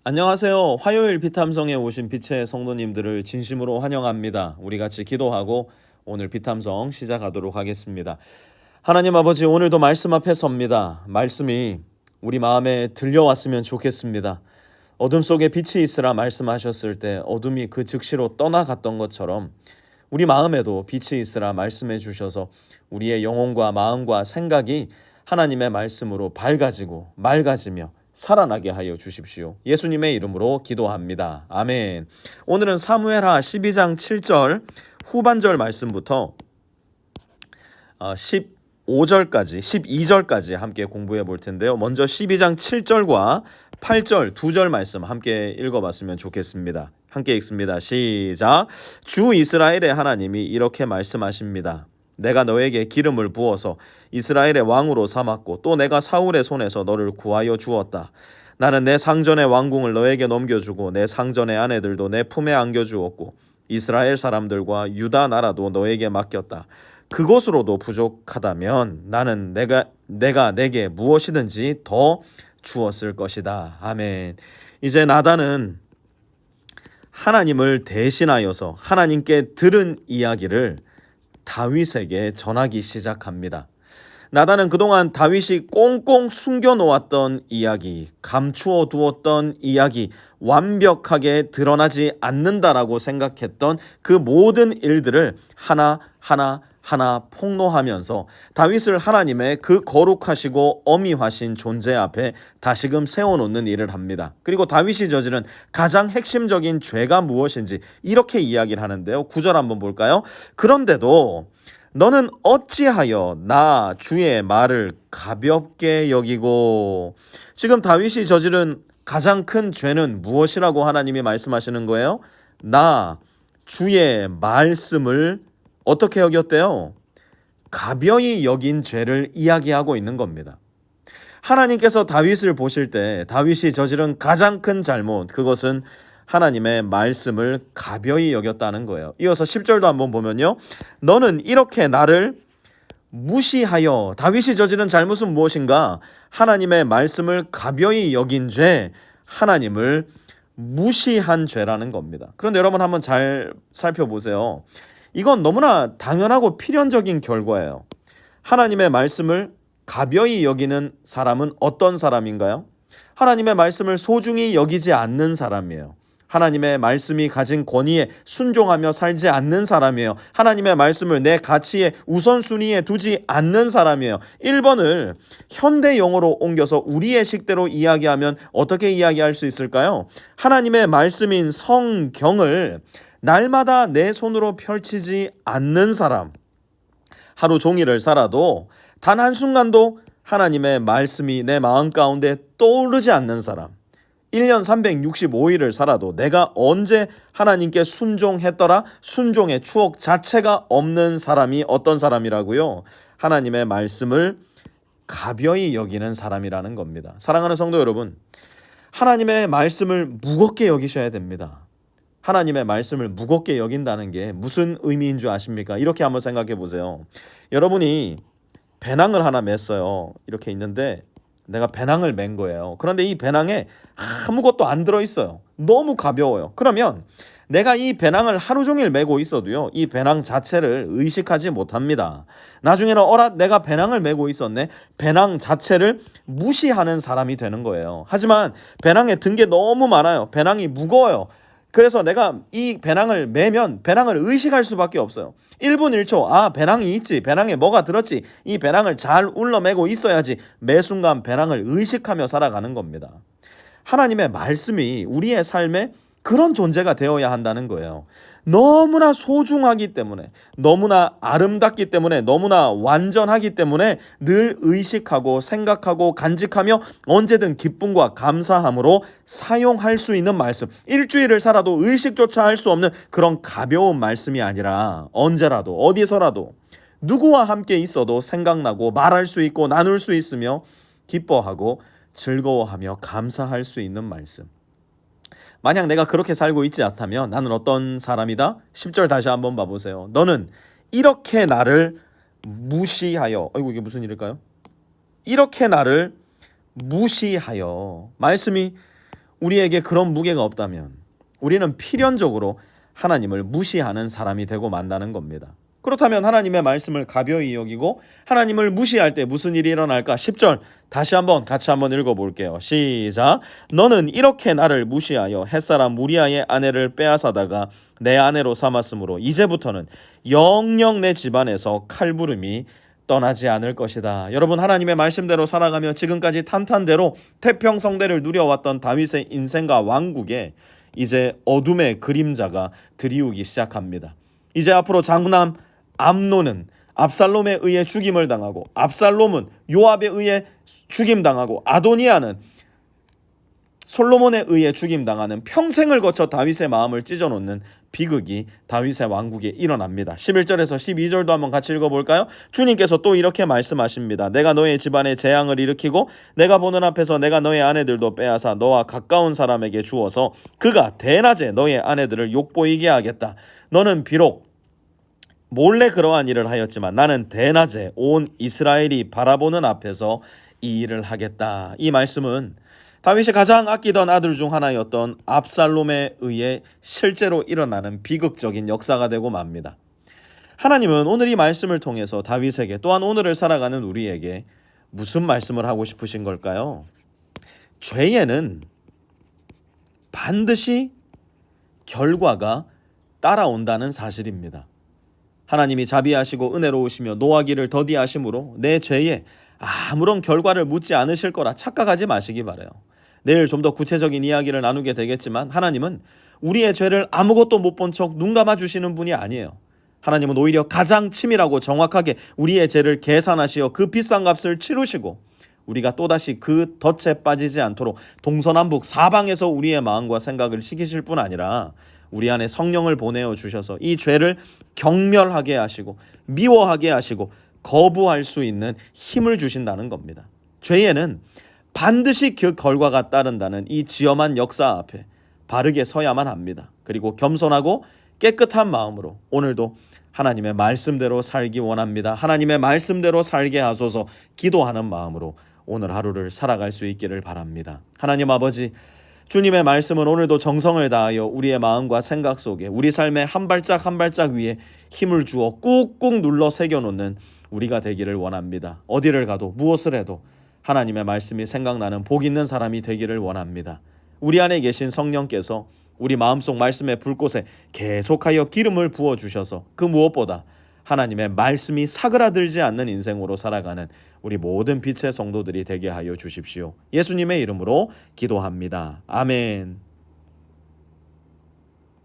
안녕하세요. 화요일 비탐성에 오신 빛의 성도님들을 진심으로 환영합니다. 우리 같이 기도하고 오늘 비탐성 시작하도록 하겠습니다. 하나님 아버지, 오늘도 말씀 앞에 섭니다. 말씀이 우리 마음에 들려왔으면 좋겠습니다. 어둠 속에 빛이 있으라 말씀하셨을 때 어둠이 그 즉시로 떠나갔던 것처럼 우리 마음에도 빛이 있으라 말씀해 주셔서 우리의 영혼과 마음과 생각이 하나님의 말씀으로 밝아지고 맑아지며 살아나게 하여 주십시오. 예수님의 이름으로 기도합니다. 아멘. 오늘은 사무엘하 12장 7절 후반절 말씀부터 15절까지 12절까지 함께 공부해 볼 텐데요. 먼저 12장 7절과 8절 두 절 말씀 함께 읽어봤으면 좋겠습니다. 함께 읽습니다. 시작. 주 이스라엘의 하나님이 이렇게 말씀하십니다. 내가 너에게 기름을 부어서 이스라엘의 왕으로 삼았고 또 내가 사울의 손에서 너를 구하여 주었다. 나는 내 상전의 왕궁을 너에게 넘겨주고 내 상전의 아내들도 내 품에 안겨주었고 이스라엘 사람들과 유다 나라도 너에게 맡겼다. 그것으로도 부족하다면 나는 내가 내게 무엇이든지 더 주었을 것이다. 아멘. 이제 나단은 하나님을 대신하여서 하나님께 들은 이야기를 다윗에게 전하기 시작합니다. 나단은 그동안 다윗이 꽁꽁 숨겨놓았던 이야기, 감추어 두었던 이야기, 완벽하게 드러나지 않는다라고 생각했던 그 모든 일들을 하나하나 폭로하면서 다윗을 하나님의 그 거룩하시고 어미하신 존재 앞에 다시금 세워놓는 일을 합니다. 그리고 다윗이 저지른 가장 핵심적인 죄가 무엇인지 이렇게 이야기를 하는데요. 9절 한번 볼까요? 그런데도 너는 어찌하여 나 주의 말을 가볍게 여기고. 지금 다윗이 저지른 가장 큰 죄는 무엇이라고 하나님이 말씀하시는 거예요? 나 주의 말씀을 어떻게 여겼대요? 가벼이 여긴 죄를 이야기하고 있는 겁니다. 하나님께서 다윗을 보실 때 다윗이 저지른 가장 큰 잘못, 그것은 하나님의 말씀을 가벼이 여겼다는 거예요. 이어서 10절도 한번 보면요. 너는 이렇게 나를 무시하여. 다윗이 저지른 잘못은 무엇인가? 하나님의 말씀을 가벼이 여긴 죄, 하나님을 무시한 죄라는 겁니다. 그런데 여러분 한번 잘 살펴보세요. 이건 너무나 당연하고 필연적인 결과예요. 하나님의 말씀을 가벼이 여기는 사람은 어떤 사람인가요? 하나님의 말씀을 소중히 여기지 않는 사람이에요. 하나님의 말씀이 가진 권위에 순종하며 살지 않는 사람이에요. 하나님의 말씀을 내 가치의 우선순위에 두지 않는 사람이에요. 1번을 현대 용어로 옮겨서 우리의 식대로 이야기하면 어떻게 이야기할 수 있을까요? 하나님의 말씀인 성경을 날마다 내 손으로 펼치지 않는 사람. 하루 종일을 살아도 단 한순간도 하나님의 말씀이 내 마음 가운데 떠오르지 않는 사람. 1년 365일을 살아도 내가 언제 하나님께 순종했더라? 순종의 추억 자체가 없는 사람이 어떤 사람이라고요? 하나님의 말씀을 가벼이 여기는 사람이라는 겁니다. 사랑하는 성도 여러분, 하나님의 말씀을 무겁게 여기셔야 됩니다. 하나님의 말씀을 무겁게 여긴다는 게 무슨 의미인 줄 아십니까? 이렇게 한번 생각해 보세요. 여러분이 배낭을 하나 맸어요. 이렇게 있는데 내가 배낭을 맨 거예요. 그런데 이 배낭에 아무것도 안 들어있어요. 너무 가벼워요. 그러면 내가 이 배낭을 하루 종일 메고 있어도요, 이 배낭 자체를 의식하지 못합니다. 나중에는 내가 배낭을 메고 있었네. 배낭 자체를 무시하는 사람이 되는 거예요. 하지만 배낭에 든 게 너무 많아요. 배낭이 무거워요. 그래서 내가 이 배낭을 메면 배낭을 의식할 수밖에 없어요. 1분 1초, 배낭이 있지, 배낭에 뭐가 들었지, 이 배낭을 잘 울러매고 있어야지, 매 순간 배낭을 의식하며 살아가는 겁니다. 하나님의 말씀이 우리의 삶에 그런 존재가 되어야 한다는 거예요. 너무나 소중하기 때문에, 너무나 아름답기 때문에, 너무나 완전하기 때문에 늘 의식하고 생각하고 간직하며 언제든 기쁨과 감사함으로 사용할 수 있는 말씀. 일주일을 살아도 의식조차 할 수 없는 그런 가벼운 말씀이 아니라 언제라도 어디서라도 누구와 함께 있어도 생각나고 말할 수 있고 나눌 수 있으며 기뻐하고 즐거워하며 감사할 수 있는 말씀. 만약 내가 그렇게 살고 있지 않다면 나는 어떤 사람이다? 10절 다시 한번 봐보세요. 너는 이렇게 나를 무시하여. 이게 무슨 일일까요? 이렇게 나를 무시하여. 말씀이 우리에게 그런 무게가 없다면 우리는 필연적으로 하나님을 무시하는 사람이 되고 만다는 겁니다. 그렇다면 하나님의 말씀을 가벼이 여기고 하나님을 무시할 때 무슨 일이 일어날까? 10절 다시 같이 한번 읽어볼게요. 시작. 너는 이렇게 나를 무시하여 햇사람 우리아의 아내를 빼앗아다가 내 아내로 삼았으므로 이제부터는 영영 내 집안에서 칼부름이 떠나지 않을 것이다. 여러분, 하나님의 말씀대로 살아가며 지금까지 탄탄대로 태평성대를 누려왔던 다윗의 인생과 왕국에 이제 어둠의 그림자가 드리우기 시작합니다. 이제 앞으로 장남 암논은 압살롬에 의해 죽임을 당하고, 압살롬은 요압에 의해 죽임당하고, 아도니아는 솔로몬에 의해 죽임당하는 평생을 거쳐 다윗의 마음을 찢어놓는 비극이 다윗의 왕국에 일어납니다. 11절에서 12절도 한번 같이 읽어볼까요? 주님께서 또 이렇게 말씀하십니다. 내가 너의 집안에 재앙을 일으키고 내가 보는 앞에서 내가 너의 아내들도 빼앗아 너와 가까운 사람에게 주어서 그가 대낮에 너의 아내들을 욕보이게 하겠다. 너는 비록 몰래 그러한 일을 하였지만 나는 대낮에 온 이스라엘이 바라보는 앞에서 이 일을 하겠다. 이 말씀은 다윗이 가장 아끼던 아들 중 하나였던 압살롬에 의해 실제로 일어나는 비극적인 역사가 되고 맙니다. 하나님은 오늘 이 말씀을 통해서 다윗에게, 또한 오늘을 살아가는 우리에게 무슨 말씀을 하고 싶으신 걸까요? 죄에는 반드시 결과가 따라온다는 사실입니다. 하나님이 자비하시고 은혜로우시며 노하기를 더디하심으로 내 죄에 아무런 결과를 묻지 않으실 거라 착각하지 마시기 바라요. 내일 좀 더 구체적인 이야기를 나누게 되겠지만 하나님은 우리의 죄를 아무것도 못 본 척 눈 감아주시는 분이 아니에요. 하나님은 오히려 가장 치밀하고 정확하게 우리의 죄를 계산하시어 그 비싼 값을 치르시고 우리가 또다시 그 덫에 빠지지 않도록 동서남북 사방에서 우리의 마음과 생각을 식이실 뿐 아니라 우리 안에 성령을 보내어 주셔서 이 죄를 경멸하게 하시고 미워하게 하시고 거부할 수 있는 힘을 주신다는 겁니다. 죄에는 반드시 그 결과가 따른다는 이 지엄한 역사 앞에 바르게 서야만 합니다. 그리고 겸손하고 깨끗한 마음으로 오늘도 하나님의 말씀대로 살기 원합니다. 하나님의 말씀대로 살게 하소서 기도하는 마음으로 오늘 하루를 살아갈 수 있기를 바랍니다. 하나님 아버지, 주님의 말씀은 오늘도 정성을 다하여 우리의 마음과 생각 속에 우리 삶의 한 발짝 한 발짝 위에 힘을 주어 꾹꾹 눌러 새겨놓는 우리가 되기를 원합니다. 어디를 가도 무엇을 해도 하나님의 말씀이 생각나는 복 있는 사람이 되기를 원합니다. 우리 안에 계신 성령께서 우리 마음속 말씀의 불꽃에 계속하여 기름을 부어주셔서 그 무엇보다 하나님의 말씀이 사그라들지 않는 인생으로 살아가는 우리 모든 빛의 성도들이 되게 하여 주십시오. 예수님의 이름으로 기도합니다. 아멘.